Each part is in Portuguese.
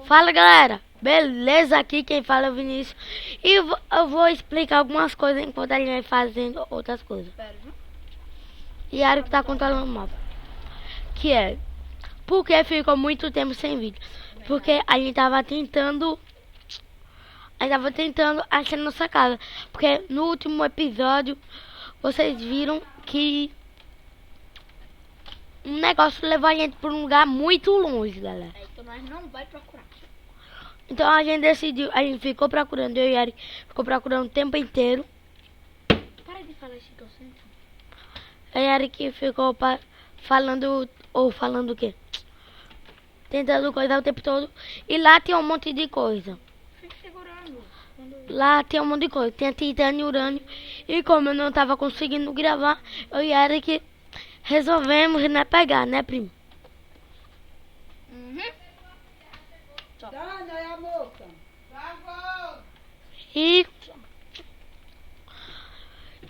Fala galera, beleza? Aqui quem fala é o Vinícius. E eu vou explicar algumas coisas enquanto a gente vai fazendo outras coisas. E a área que tá controlando o mapa. Que é, porque ficou muito tempo sem vídeo. Porque a gente tava tentando achar nossa casa. Porque no último episódio vocês viram que um negócio levou a gente pra um lugar muito longe, galera. Então nós não vai procurar. Então a gente decidiu, a gente ficou procurando, eu e Eric ficou procurando o tempo inteiro. Para de falar esse docente. Aí Eric ficou falando o quê? Tentando coisar o tempo todo. E lá tem um monte de coisa. Fica segurando. Lá tem um monte de coisa. Tem titânio e urânio. E como eu não tava conseguindo gravar, eu e Eric resolvemos, né, pegar, né, primo? Dana, é a moça.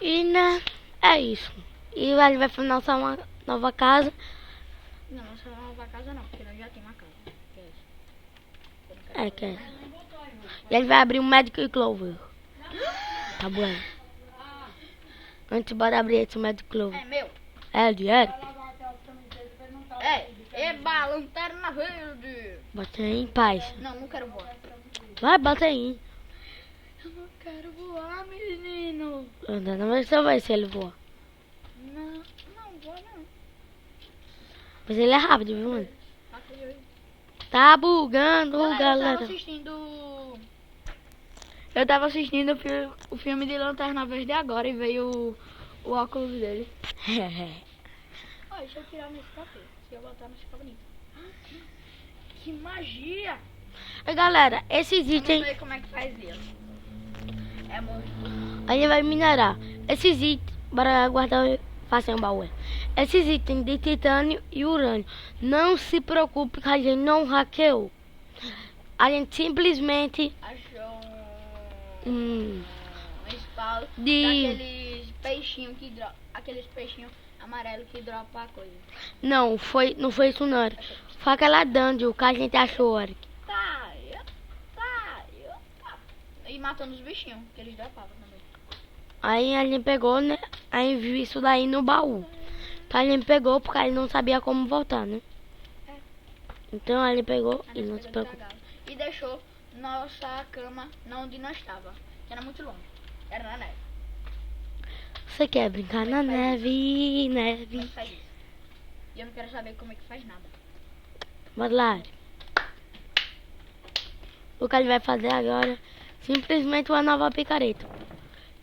E né, é isso. E a gente vai fazer nossa uma nova casa. Não, nossa nova casa não, porque nós já temos uma casa. Que é essa. É, que é. E a gente vai abrir um Magic Clover. Tá bom. Antes bora abrir esse Magic Clover. É meu. É de Eric. Eba, lanterna verde. Bota aí em paz. Não, não quero voar. Vai, bota aí. Eu não quero voar, menino. Anda, não vai saber se ele voa. Não, não voa não. Mas ele é rápido, viu, mano? Galera, Tá bugando, eu galera. tava assistindo o filme de Lanterna Verde agora e veio o óculos dele. Ó, deixa eu tirar nesse papel. Se eu botar não fica bonito. Que magia! E, galera, esses Eu não itens sei como é que faz isso. É muito. a gente vai minerar. Esses itens, bora guardar, fazer um baú. Esses itens de titânio e urânio. Não se preocupe que a gente não hackeou. A gente simplesmente Achou hum, um spawn De- daqueles peixinhos que dropa. Aqueles peixinhos amarelos que dropa a coisa. não foi isso não, Eric. Foi aquela dungeon que a gente achou, Eric. Tá. E matando os bichinhos que eles dropavam também. Aí a gente pegou, né? Aí viu isso daí no baú. Então a gente pegou porque a gente não sabia como voltar, né? É. Então a gente pegou Aí e nós não se pegou preocupe. estragado. E deixou nossa cama não onde nós estava, que era muito longe. Era na neve. Você quer brincar na neve, Não neve? faz isso. E eu não quero saber como é que faz nada. Bora lá. Eric. O que ele vai fazer agora? Simplesmente uma nova picareta.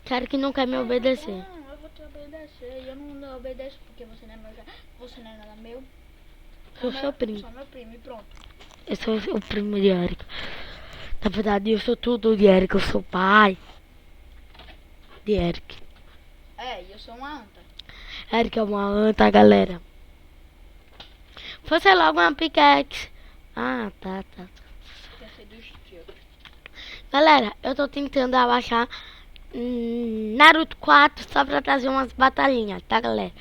Quero que não quer me obedecer. Não, eu vou te obedecer. E eu não obedeço porque você não é meu. Você não é nada meu. Sou seu primo. Sou meu primo e pronto. Eu sou o primo de Eric. Na verdade, eu sou tudo de Eric. Eu sou pai de Eric. É, e eu sou uma anta. Eric é uma anta, galera. Fosse logo uma pickaxe. Ah, tá. Quer ser do estilo. Galera, eu tô tentando abaixar Naruto 4 só pra trazer umas batalhinhas, tá, galera?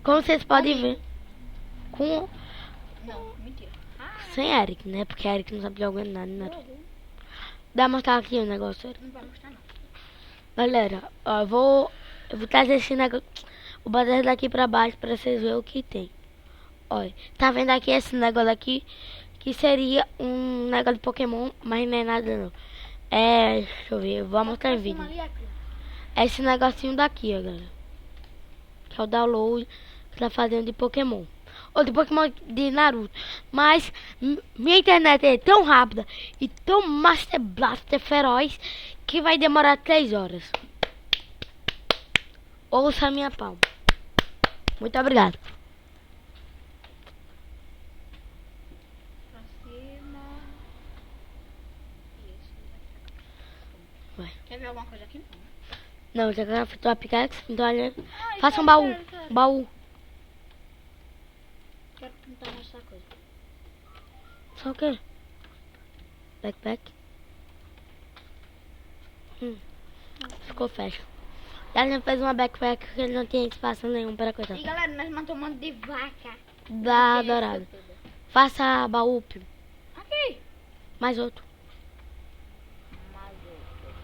Como vocês podem ver, com Não, mentira. sem Eric, né? Porque Eric não sabe jogar nada, Naruto. Dá pra mostrar aqui o negócio, Eric. Não vai mostrar não. Galera, ó, eu vou trazer esse negócio, vou botar daqui pra baixo pra vocês verem o que tem. Olha, tá vendo aqui esse negócio aqui? Que seria um negócio de Pokémon, mas não é nada não. É, deixa eu ver, eu vou mostrar em vídeo. Ali, aqui. É esse negocinho daqui, ó, galera. Que é o download que tá fazendo de Pokémon. Ou de Pokémon de Naruto. Mas minha internet é tão rápida e tão Master Blaster feroz que vai demorar 3 horas. Ouça a minha palma. Muito obrigado. Pra cima. Isso. Vai. Quer ver alguma coisa aqui? Não, já que ela fritou a pickaxe, então olha. Ai, Faça um quero, baú. quero. Baú. Quero pintar nessa coisa. Só o quê? Backpack. Ficou fecha. E a gente fez uma backpack que não tinha espaço nenhum para coisa. E galera, nós matamos um monte de vaca. Da dourada. Faça baú, primo. Aqui. Mais outro. Mais outro.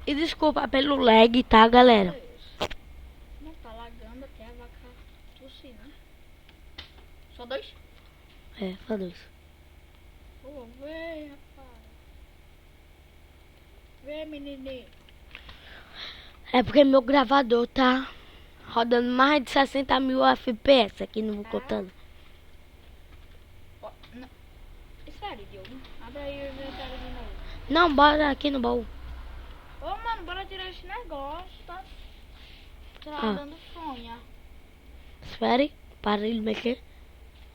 E desculpa pelo lag, tá, galera? Não tá lagando até a vaca tossir, né? Só 2? É, só 2. Pô, vem, rapaz. Vem, menininho. É porque meu gravador tá rodando mais de 60 mil FPS aqui no Cotano. Ó, não. É sério, Diogo. Abre aí o inventário de novo. Não, bora aqui no baú. Ô, mano, bora tirar esse negócio, tá? Tá Ah. dando fronha. Espere, para ele mexer.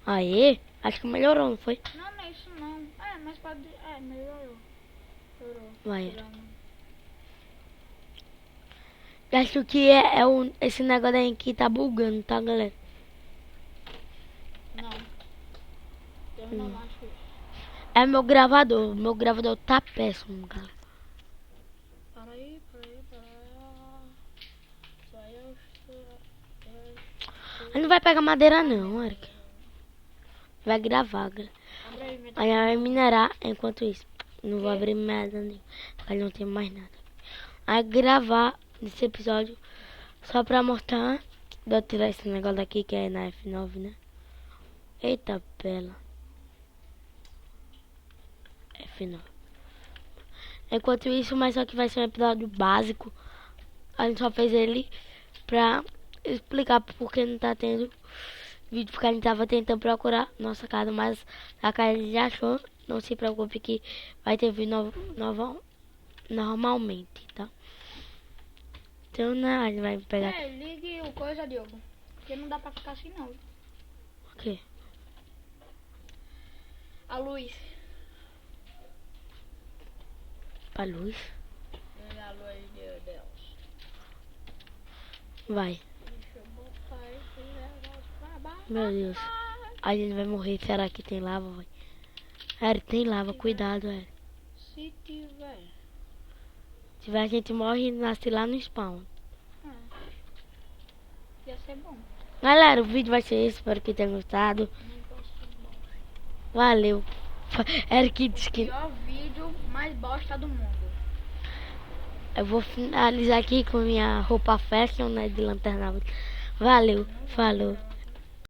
Aê, acho que melhorou, não foi? Não, não é isso não. É, mas pode... É, melhorou. Melhorou. Vai. Tirando. Acho que esse negócio aí que tá bugando, tá, galera? Não. Eu não acho isso. É meu gravador. Meu gravador tá péssimo, cara. Para aí. Só eu... Aí não vai pegar madeira não, Eric. Vai gravar, galera. Abre aí o inventário. Aí vai minerar enquanto isso. Não vou abrir nada nem. Aí não tem mais nada. Aí gravar nesse episódio só pra mostrar. Vou tirar esse negócio daqui que é na F9, né? Eita pela. F9. Enquanto isso, mas só que vai ser um episódio básico. A gente só fez ele pra explicar porque não tá tendo vídeo, porque a gente tava tentando procurar nossa casa, mas a casa a gente já achou. Não se preocupe que vai ter vídeo normalmente, tá? Então, né, a gente vai pegar aqui. Ligue o coisa, Diogo. Porque não dá pra ficar assim, não. O quê? A luz. Pra luz? A luz, meu Deus. Vai. Deixa eu botar esse negócio pra baixo. Meu Deus. A gente vai morrer. Será que tem lava, vai? Eric, tem lava. Cuidado, Eric. Se tiver. Se tiver, a gente morre e nasce lá no spawn. Ia ser bom. Galera, o vídeo vai ser esse. Espero que tenham gostado. Não posso bom. Valeu. Eric disse que... Pior vídeo mais bosta do mundo. Eu vou finalizar aqui com minha roupa fashion, né, de lanterna. Valeu. Falou.